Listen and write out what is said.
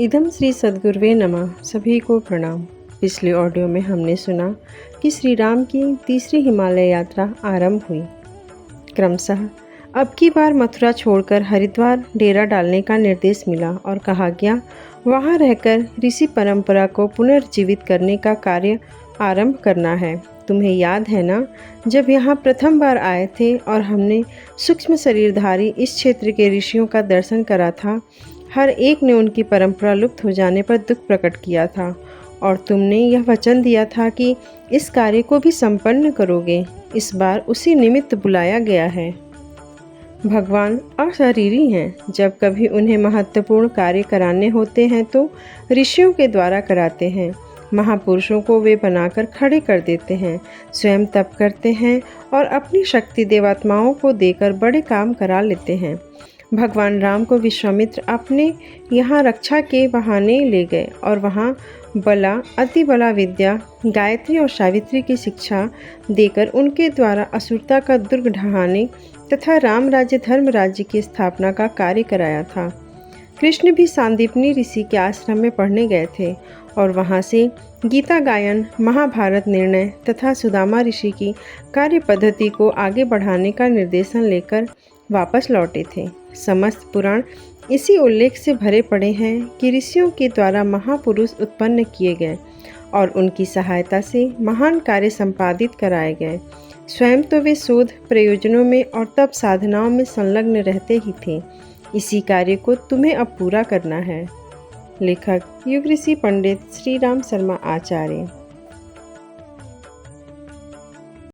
इदम श्री सद्गुरुवे नमः। सभी को प्रणाम। पिछले ऑडियो में हमने सुना कि श्री राम की तीसरी हिमालय यात्रा आरंभ हुई। क्रमशः अब की बार मथुरा छोड़कर हरिद्वार डेरा डालने का निर्देश मिला और कहा गया वहाँ रहकर ऋषि परंपरा को पुनर्जीवित करने का कार्य आरंभ करना है। तुम्हें याद है ना, जब यहाँ प्रथम बार आए थे और हमने सूक्ष्म शरीरधारी इस क्षेत्र के ऋषियों का दर्शन करा था, हर एक ने उनकी परंपरा लुप्त हो जाने पर दुख प्रकट किया था और तुमने यह वचन दिया था कि इस कार्य को भी संपन्न करोगे। इस बार उसी निमित्त बुलाया गया है। भगवान अशरीरी हैं। जब कभी उन्हें महत्वपूर्ण कार्य कराने होते हैं तो ऋषियों के द्वारा कराते हैं। महापुरुषों को वे बनाकर खड़े कर देते हैं, स्वयं तप करते हैं और अपनी शक्ति देवात्माओं को देकर बड़े काम करा लेते हैं। भगवान राम को विश्वामित्र अपने यहाँ रक्षा के बहाने ले गए और वहाँ बला, अति बला विद्या, गायत्री और सावित्री की शिक्षा देकर उनके द्वारा असुरता का दुर्ग ढहाने तथा राम राज्य धर्म राज्य की स्थापना का कार्य कराया था। कृष्ण भी सांदीपनी ऋषि के आश्रम में पढ़ने गए थे और वहाँ से गीता गायन, महाभारत निर्णय तथा सुदामा ऋषि की कार्य पद्धति को आगे बढ़ाने का निर्देशन लेकर वापस लौटे थे। समस्त पुराण इसी उल्लेख से भरे पड़े हैं कि ऋषियों के द्वारा महापुरुष उत्पन्न किए गए और उनकी सहायता से महान कार्य संपादित कराए गए। स्वयं तो वे शोध प्रयोजनों में और तप साधनाओं में संलग्न रहते ही थे। इसी कार्य को तुम्हें अब पूरा करना है। लेखक युग ऋषि पंडित श्री राम शर्मा आचार्य।